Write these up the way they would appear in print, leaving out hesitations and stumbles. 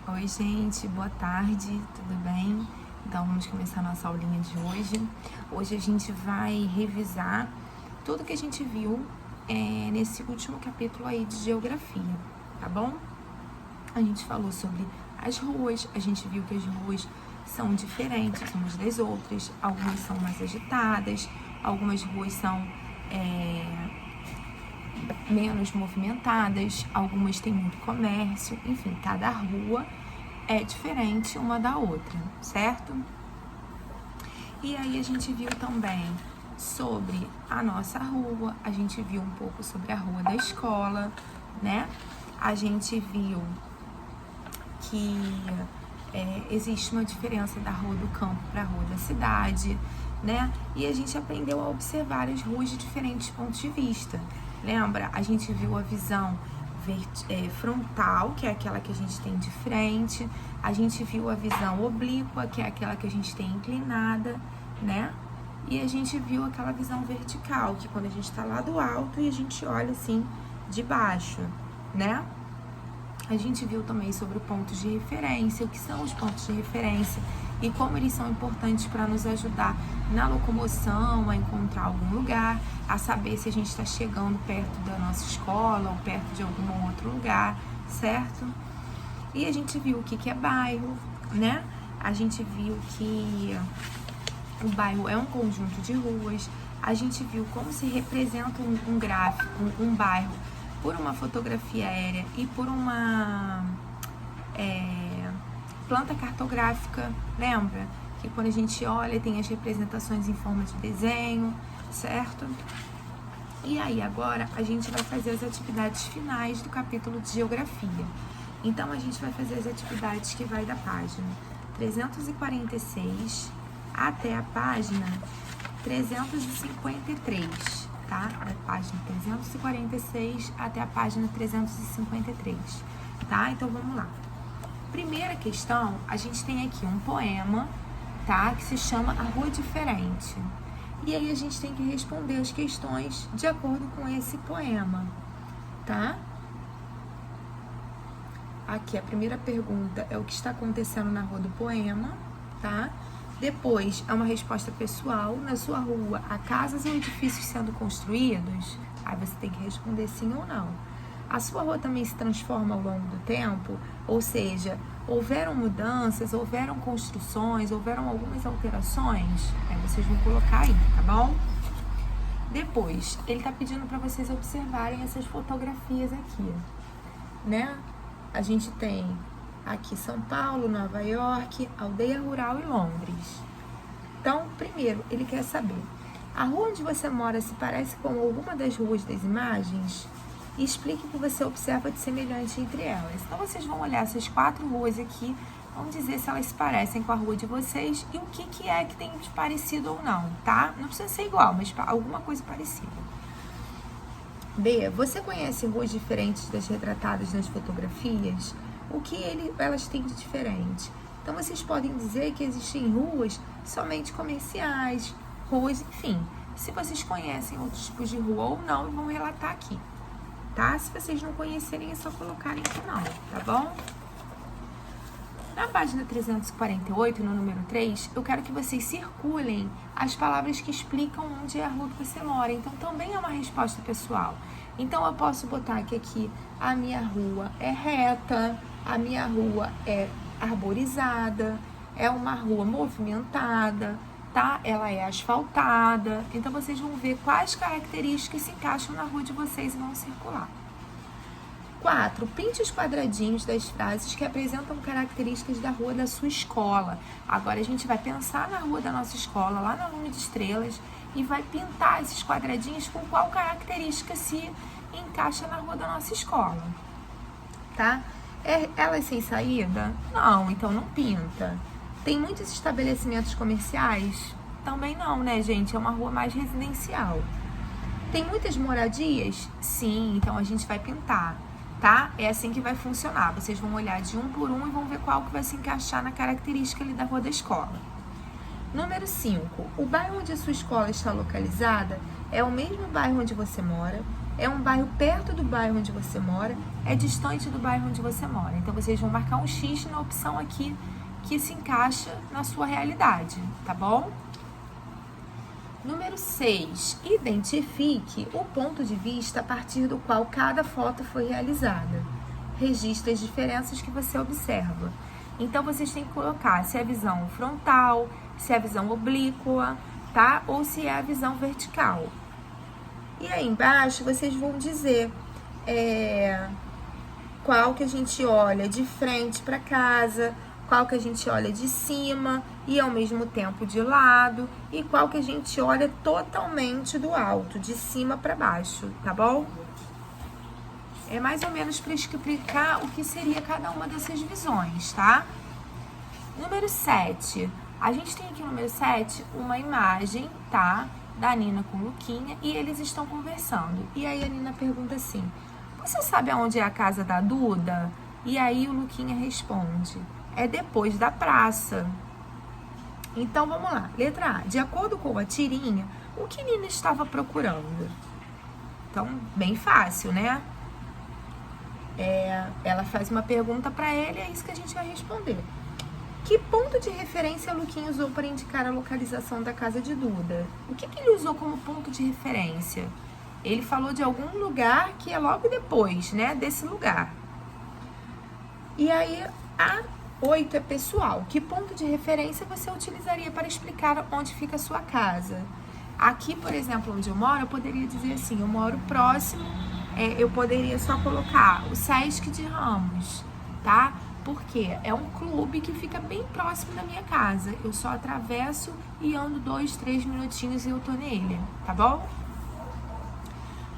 Oi, gente, boa tarde, tudo bem? Então, vamos começar a nossa aulinha de hoje. Hoje a gente vai revisar tudo que a gente viu nesse último capítulo aí de geografia, tá bom? A gente falou sobre as ruas, a gente viu que as ruas são diferentes umas das outras, algumas são mais agitadas, algumas ruas são menos movimentadas, algumas têm muito comércio, enfim, cada rua é diferente uma da outra, certo? E aí a gente viu também sobre a nossa rua, a gente viu um pouco sobre a rua da escola, né? A gente viu que existe uma diferença da rua do campo para a rua da cidade, né? E a gente aprendeu a observar as ruas de diferentes pontos de vista. Lembra? A gente viu a visão frontal, que é aquela que a gente tem de frente. A gente viu a visão oblíqua, que é aquela que a gente tem inclinada, né? E a gente viu aquela visão vertical, que quando a gente está lá do alto e a gente olha assim de baixo, né? A gente viu também sobre pontos de referência, o que são os pontos de referência e como eles são importantes para nos ajudar na locomoção, a encontrar algum lugar, a saber se a gente está chegando perto da nossa escola ou perto de algum outro lugar, certo? E a gente viu o que é bairro, né? A gente viu que o bairro é um conjunto de ruas, a gente viu como se representa um gráfico, um bairro, por uma fotografia aérea e por uma planta cartográfica, lembra? Que quando a gente olha tem as representações em forma de desenho, certo? E aí agora a gente vai fazer as atividades finais do capítulo de geografia. Então a gente vai fazer as atividades que vai da página 346 até a página 353, tá? Da página 346 até a página 353, tá? Então vamos lá. Primeira questão, a gente tem aqui um poema, tá? Que se chama A Rua Diferente. E aí a gente tem que responder as questões de acordo com esse poema, tá? Aqui a primeira pergunta é o que está acontecendo na rua do poema, tá? Depois é uma resposta pessoal. Na sua rua, há casas ou edifícios sendo construídos? Aí você tem que responder sim ou não. A sua rua também se transforma ao longo do tempo? Ou seja, houveram mudanças, houveram construções, houveram algumas alterações? Aí vocês vão colocar aí, tá bom? Depois, ele está pedindo para vocês observarem essas fotografias aqui, né? A gente tem aqui São Paulo, Nova York, Aldeia Rural e Londres. Então, primeiro, ele quer saber: a rua onde você mora se parece com alguma das ruas das imagens? E explique o que você observa de semelhante entre elas. Então, vocês vão olhar essas 4 ruas aqui, vão dizer se elas se parecem com a rua de vocês e o que é que tem de parecido ou não, tá? Não precisa ser igual, mas alguma coisa parecida. B. Você conhece ruas diferentes das retratadas nas fotografias? O que elas têm de diferente? Então, vocês podem dizer que existem ruas somente comerciais, ruas, enfim. Se vocês conhecem outros tipos de rua ou não, vão relatar aqui, tá? Se vocês não conhecerem, é só colocarem que não, tá bom? Na página 348, no número 3, eu quero que vocês circulem as palavras que explicam onde é a rua que você mora. Então, também é uma resposta pessoal. Então, eu posso botar aqui, a minha rua é reta, a minha rua é arborizada, é uma rua movimentada, tá? Ela é asfaltada. Então, vocês vão ver quais características se encaixam na rua de vocês e vão circular. 4. Pinte os quadradinhos das frases que apresentam características da rua da sua escola. Agora a gente vai pensar na rua da nossa escola, lá na Luna de Estrelas, e vai pintar esses quadradinhos com qual característica se encaixa na rua da nossa escola, tá? Elas sem saída? Não, então não pinta. Tem muitos estabelecimentos comerciais? Também não, né, gente? É uma rua mais residencial. Tem muitas moradias? Sim, então a gente vai pintar, tá? É assim que vai funcionar. Vocês vão olhar de um por um e vão ver qual que vai se encaixar na característica ali da rua da escola. Número 5. O bairro onde a sua escola está localizada é o mesmo bairro onde você mora? é um bairro perto do bairro onde você mora, é distante do bairro onde você mora. Então, vocês vão marcar um X na opção aqui que se encaixa na sua realidade, tá bom? Número 6. Identifique o ponto de vista a partir do qual cada foto foi realizada. Registre as diferenças que você observa. Então, vocês têm que colocar se é a visão frontal, se é a visão oblíqua, tá? Ou se é a visão vertical. E aí embaixo vocês vão dizer qual que a gente olha de frente para casa, qual que a gente olha de cima e ao mesmo tempo de lado, e qual que a gente olha totalmente do alto, de cima para baixo, tá bom? É mais ou menos para explicar o que seria cada uma dessas visões, tá? Número 7. A gente tem aqui no número 7 uma imagem, tá? Da Nina com o Luquinha, e eles estão conversando. E aí a Nina pergunta assim: você sabe aonde é a casa da Duda? E aí o Luquinha responde: é depois da praça. Então vamos lá. Letra A. De acordo com a tirinha, o que Nina estava procurando? Então, bem fácil, né? Ela faz uma pergunta para ele, é isso que a gente vai responder. Que ponto de referência o Luquinha usou para indicar a localização da casa de Duda? O que ele usou como ponto de referência? Ele falou de algum lugar que é logo depois, né, desse lugar. E aí, a 8 é pessoal. Que ponto de referência você utilizaria para explicar onde fica a sua casa? Aqui, por exemplo, onde eu moro, eu poderia dizer assim, eu moro próximo, eu poderia só colocar o Sesc de Ramos, tá? Porque é um clube que fica bem próximo da minha casa. Eu só atravesso e ando 2, 3 minutinhos e eu tô nele, tá bom?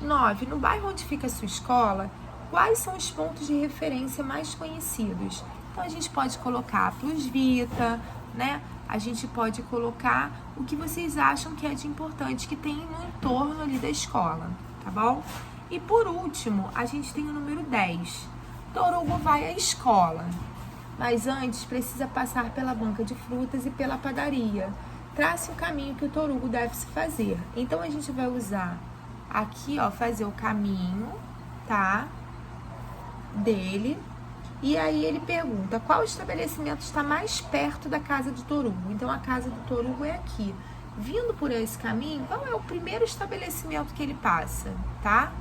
9. No bairro onde fica a sua escola, quais são os pontos de referência mais conhecidos? Então, a gente pode colocar a Plus Vita, né? A gente pode colocar o que vocês acham que é de importante, que tem no entorno ali da escola, tá bom? E por último, a gente tem o número 10. Torugo vai à escola, mas antes precisa passar pela banca de frutas e pela padaria. Trace o caminho que o Torugo deve se fazer. Então, a gente vai usar aqui, ó, fazer o caminho, tá? Dele. E aí ele pergunta, qual estabelecimento está mais perto da casa do Torugo? Então, a casa do Torugo é aqui. Vindo por esse caminho, qual é o primeiro estabelecimento que ele passa, tá?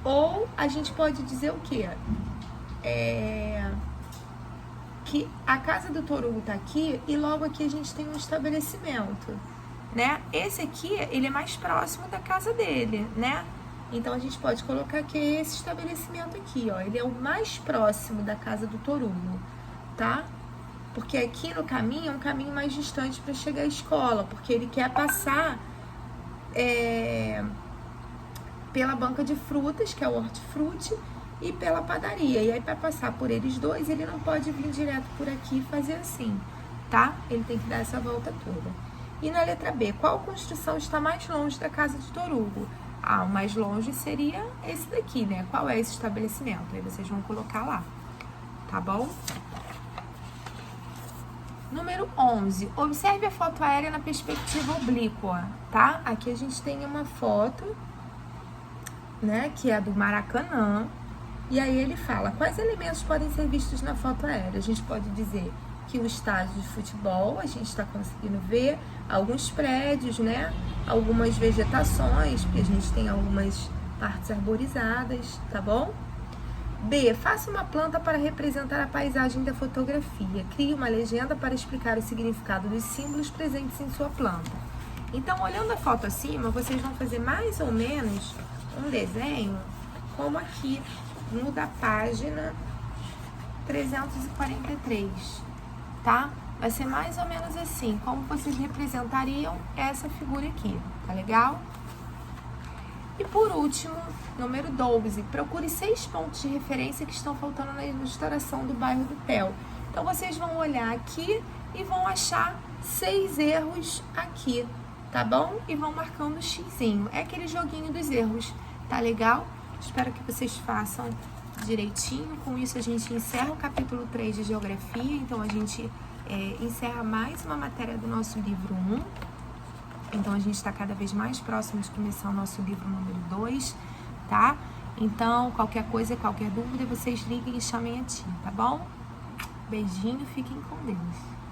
Ou a gente pode dizer o quê? Que a casa do Torugo tá aqui e logo aqui a gente tem um estabelecimento, né? Esse aqui, ele é mais próximo da casa dele, né? Então, a gente pode colocar que é esse estabelecimento aqui, ó. Ele é o mais próximo da casa do Torugo, tá? Porque aqui no caminho é um caminho mais distante para chegar à escola, porque ele quer passar pela banca de frutas, que é o hortifruti, e pela padaria. E aí, para passar por eles dois, ele não pode vir direto por aqui e fazer assim, tá? Ele tem que dar essa volta toda. E na letra B, qual construção está mais longe da casa de Torugo? O mais longe seria esse daqui, né? Qual é esse estabelecimento? Aí vocês vão colocar lá, tá bom? Número 11. Observe a foto aérea na perspectiva oblíqua, tá? Aqui a gente tem uma foto, né? Que é a do Maracanã. E aí ele fala, quais elementos podem ser vistos na foto aérea? A gente pode dizer que o estádio de futebol, a gente está conseguindo ver alguns prédios, né? Algumas vegetações, porque a gente tem algumas partes arborizadas, tá bom? B, faça uma planta para representar a paisagem da fotografia. Crie uma legenda para explicar o significado dos símbolos presentes em sua planta. Então, olhando a foto acima, vocês vão fazer mais ou menos um desenho como aqui no da página 343, tá? Vai ser mais ou menos assim, como vocês representariam essa figura aqui, tá legal? E por último, número 12, procure 6 pontos de referência que estão faltando na ilustração do bairro do Theo. Então, vocês vão olhar aqui e vão achar 6 erros aqui, tá bom? E vão marcando o xizinho. É aquele joguinho dos erros, tá legal? Espero que vocês façam direitinho. Com isso, a gente encerra o capítulo 3 de Geografia. Então, a gente encerra mais uma matéria do nosso livro 1. Então, a gente está cada vez mais próximo de começar o nosso livro número 2, tá? Então, qualquer coisa, qualquer dúvida, vocês liguem e chamem a tia, tá bom? Beijinho, fiquem com Deus.